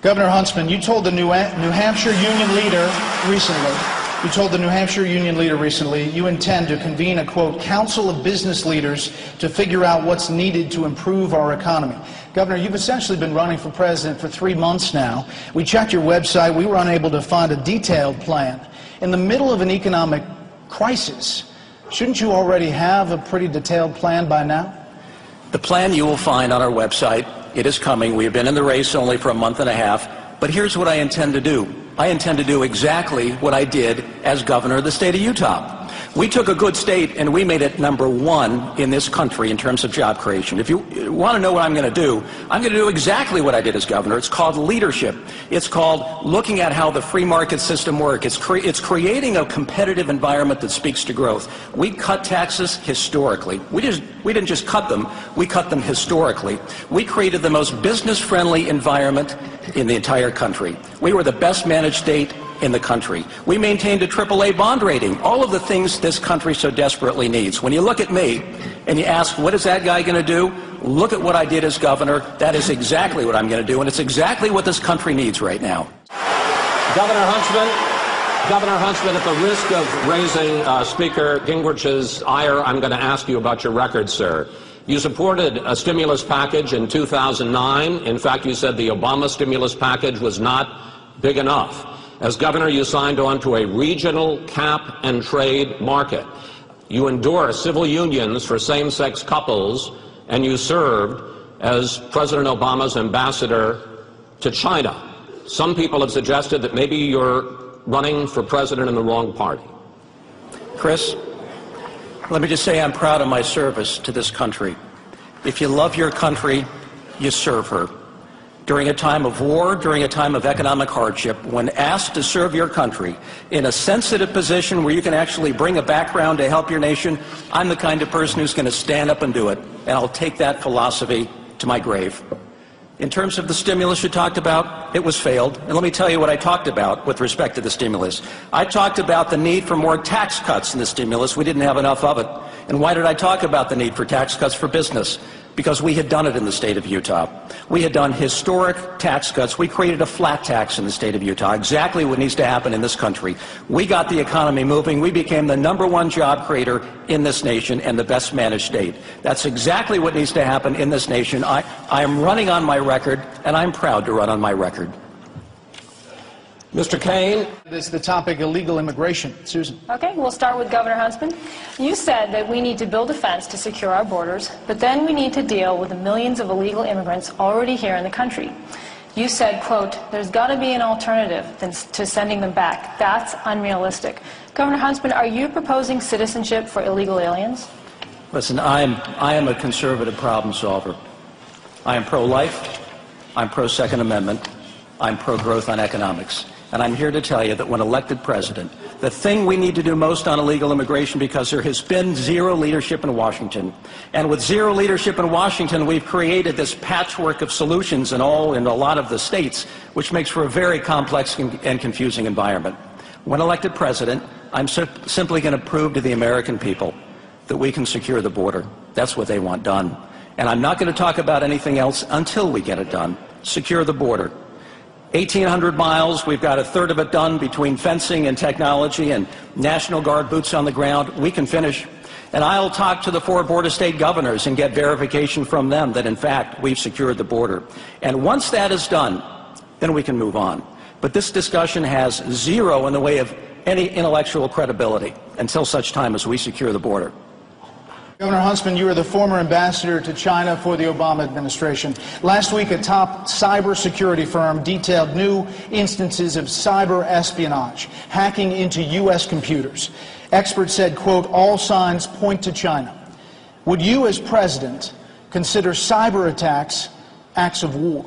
Governor Huntsman, you told the New Hampshire union leader recently, you intend to convene a, quote, council of business leaders to figure out what's needed to improve our economy. Governor, you've essentially been running for president for 3 months now. We checked your website. We were unable to find a detailed plan. In the middle of an economic crisis, shouldn't you already have a pretty detailed plan by now? The plan you will find on our website. It is coming. We have been in the race only for a month and a half. But here's what I intend to do. I intend to do exactly what I did as governor of the state of Utah. We took a good state and we made it #1 in this country in terms of job creation. If you want to know what I'm going to do, I'm going to do exactly what I did as governor. It's called leadership. It's called looking at how the free market system works. It's creating a competitive environment that speaks to growth. We cut taxes historically. We didn't just cut them, we cut them historically. We created the most business-friendly environment in the entire country. We were the best managed state in the country. We maintained a AAA bond rating, all of the things this country so desperately needs. When you look at me and you ask, what is that guy going to do? Look at what I did as governor. That is exactly what I'm going to do, and it's exactly what this country needs right now. Governor Huntsman, at the risk of raising Speaker Gingrich's ire, I'm going to ask you about your record, sir. You supported a stimulus package in 2009. In fact, you said the Obama stimulus package was not big enough. As governor, you signed on to a regional cap and trade market. You endorsed civil unions for same-sex couples, and you served as President Obama's ambassador to China. Some people have suggested that maybe you're running for president in the wrong party. Chris, let me just say I'm proud of my service to this country. If you love your country, you serve her. During a time of war, during a time of economic hardship, when asked to serve your country in a sensitive position where you can actually bring a background to help your nation, I'm the kind of person who's going to stand up and do it, and I'll take that philosophy to my grave. In terms of the stimulus you talked about, it was failed. And let me tell you what I talked about with respect to the stimulus. I talked about the need for more tax cuts in the stimulus. We didn't have enough of it. And why did I talk about the need for tax cuts for business? Because we had done it in the state of Utah. We had done historic tax cuts. We created a flat tax in the state of Utah, exactly what needs to happen in this country. We got the economy moving. We became the #1 job creator in this nation and the best managed state. That's exactly what needs to happen in this nation. I am running on my record, and I'm proud to run on my record. Mr. Kane. This is the topic, illegal immigration. Susan. Okay, we'll start with Governor Huntsman. You said that we need to build a fence to secure our borders, but then we need to deal with the millions of illegal immigrants already here in the country. You said, quote, there's got to be an alternative to sending them back. That's unrealistic. Governor Huntsman, are you proposing citizenship for illegal aliens? Listen, I am a conservative problem solver. I am pro-life. I'm pro-Second Amendment. I'm pro-growth on economics. And I'm here to tell you that when elected president, the thing we need to do most on illegal immigration, because there has been zero leadership in Washington, and with zero leadership in Washington, we've created this patchwork of solutions in a lot of the states, which makes for a very complex and confusing environment. When elected president, I'm simply going to prove to the American people that we can secure the border. That's what they want done. And I'm not going to talk about anything else until we get it done. Secure the border. 1,800 miles, we've got a third of it done between fencing and technology and National Guard boots on the ground. We can finish. And I'll talk to the 4 border state governors and get verification from them that, in fact, we've secured the border. And once that is done, then we can move on. But this discussion has zero in the way of any intellectual credibility until such time as we secure the border. Governor Huntsman, you are the former ambassador to China for the Obama administration. Last week, a top cybersecurity firm detailed new instances of cyber espionage, hacking into U.S. computers. Experts said, quote, all signs point to China. Would you, as president, consider cyber attacks acts of war?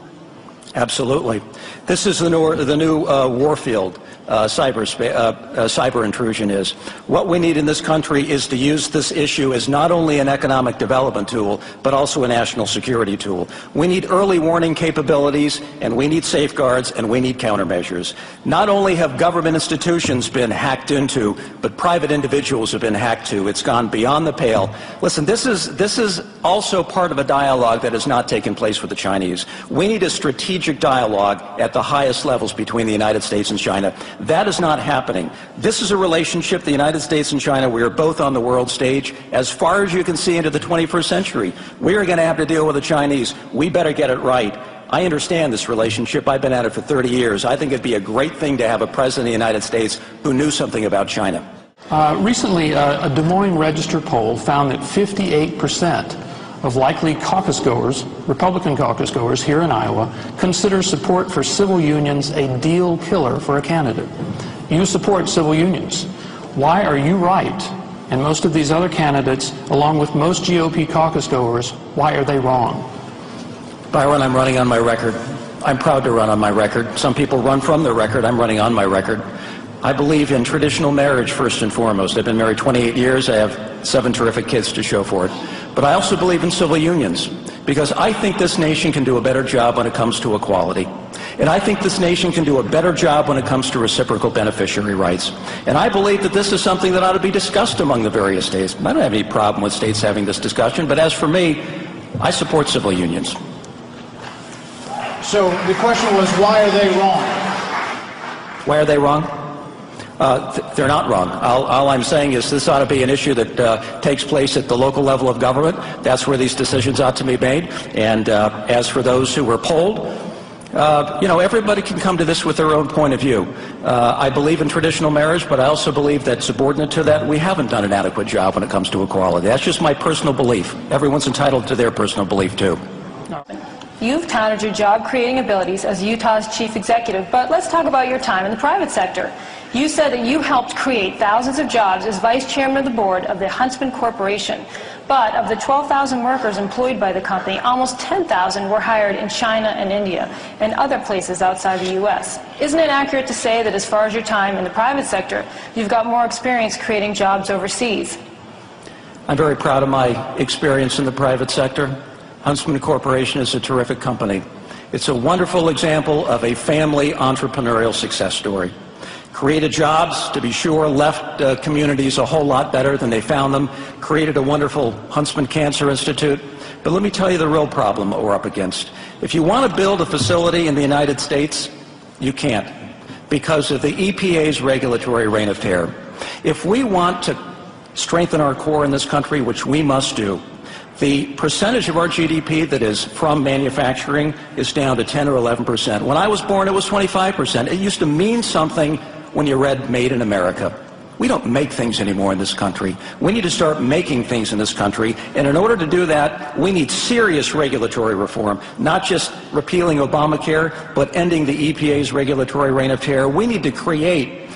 Absolutely. This is the new war field. cyber intrusion is. What we need in this country is to use this issue as not only an economic development tool, but also a national security tool. We need early warning capabilities, and we need safeguards, and we need countermeasures. Not only have government institutions been hacked into, but private individuals have been hacked too. It's gone beyond the pale. Listen, this is also part of a dialogue that has not taken place with the Chinese. We need a strategic dialogue at the highest levels between the United States and China. That is not happening. This is a relationship, the United States and China, we are both on the world stage. As far as you can see into the 21st century, we are going to have to deal with the Chinese. We better get it right. I understand this relationship. I've been at it for 30 years. I think it'd be a great thing to have a president of the United States who knew something about China. Recently, a Des Moines Register poll found that 58% of likely caucus goers, Republican caucus goers here in Iowa, consider support for civil unions a deal killer for a candidate. You support civil unions. Why are you right, and most of these other candidates, along with most GOP caucus goers, why are they wrong? Byron, I'm running on my record. I'm proud to run on my record. Some people run from their record. I'm running on my record. I believe in traditional marriage first and foremost. I've been married 28 years. I have 7 terrific kids to show for it. But I also believe in civil unions because I think this nation can do a better job when it comes to equality. And I think this nation can do a better job when it comes to reciprocal beneficiary rights. And I believe that this is something that ought to be discussed among the various states. I don't have any problem with states having this discussion, but as for me, I support civil unions. So the question was, why are they wrong? Why are they wrong? They're not wrong. All I'm saying is this ought to be an issue that takes place at the local level of government. That's where these decisions ought to be made. And as for those who were polled, everybody can come to this with their own point of view. I believe in traditional marriage, but I also believe that subordinate to that, we haven't done an adequate job when it comes to equality. That's just my personal belief. Everyone's entitled to their personal belief, too. You've touted your job-creating abilities as Utah's chief executive, but let's talk about your time in the private sector. You said that you helped create thousands of jobs as vice chairman of the board of the Huntsman Corporation. But of the 12,000 workers employed by the company, almost 10,000 were hired in China and India and other places outside the U.S. Isn't it accurate to say that as far as your time in the private sector, you've got more experience creating jobs overseas? I'm very proud of my experience in the private sector. Huntsman Corporation is a terrific company. It's a wonderful example of a family entrepreneurial success story. Created jobs, to be sure, left communities a whole lot better than they found them, created a wonderful Huntsman Cancer Institute. But let me tell you the real problem that we're up against. If you want to build a facility in the United States, you can't because of the EPA's regulatory reign of terror. If we want to strengthen our core in this country, which we must do, the percentage of our GDP that is from manufacturing is down to 10 or 11%. When I was born, it was 25%. It used to mean something when you read Made in America. We don't make things anymore in this country. We need to start making things in this country, and in order to do that, we need serious regulatory reform, not just repealing Obamacare, but ending the EPA's regulatory reign of terror. We need to create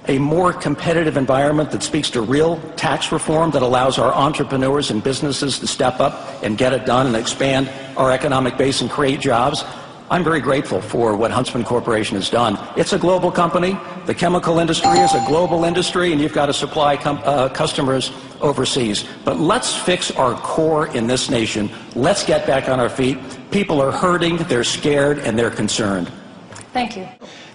a more competitive environment that speaks to real tax reform that allows our entrepreneurs and businesses to step up and get it done and expand our economic base and create jobs. I'm very grateful for what Huntsman Corporation has done. It's a global company. The chemical industry is a global industry, and you've got to supply customers overseas. But let's fix our core in this nation. Let's get back on our feet. People are hurting, they're scared, and they're concerned. Thank you.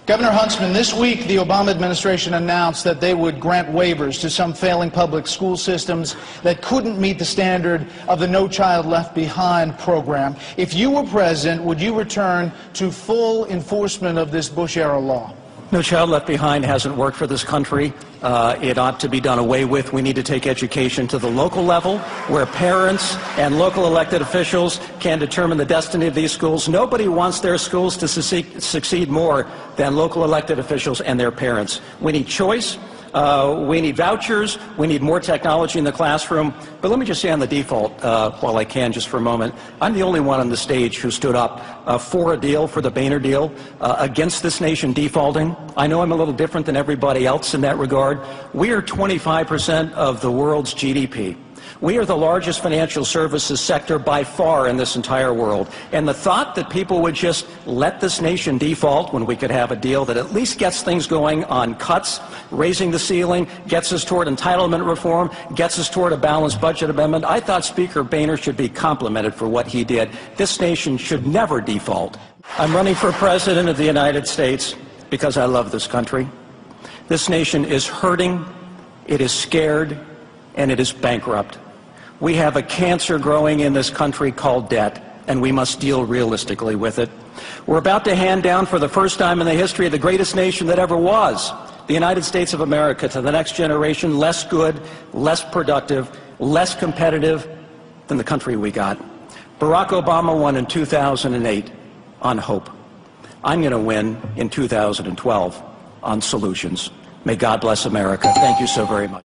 Governor Huntsman, this week the Obama administration announced that they would grant waivers to some failing public school systems that couldn't meet the standard of the No Child Left Behind program. If you were president, would you return to full enforcement of this Bush-era law? No Child Left Behind hasn't worked for this country. It ought to be done away with. We need to take education to the local level where parents and local elected officials can determine the destiny of these schools. Nobody wants their schools to succeed more than local elected officials and their parents. We need choice. We need vouchers. We need more technology in the classroom. But let me just say on the default, while I can just for a moment, I'm the only one on the stage who stood up for a deal, for the Boehner deal, against this nation defaulting. I know I'm a little different than everybody else in that regard. We are 25% of the world's GDP. We are the largest financial services sector by far in this entire world. And the thought that people would just let this nation default when we could have a deal that at least gets things going on cuts, raising the ceiling, gets us toward entitlement reform, gets us toward a balanced budget amendment. I thought Speaker Boehner should be complimented for what he did. This nation should never default. I'm running for President of the United States because I love this country. This nation is hurting, it is scared, and it is bankrupt. We have a cancer growing in this country called debt, and we must deal realistically with it. We're about to hand down, for the first time in the history of the greatest nation that ever was, the United States of America, to the next generation, less good, less productive, less competitive than the country we got. Barack Obama won in 2008 on hope. I'm going to win in 2012 on solutions. May God bless America. Thank you so very much.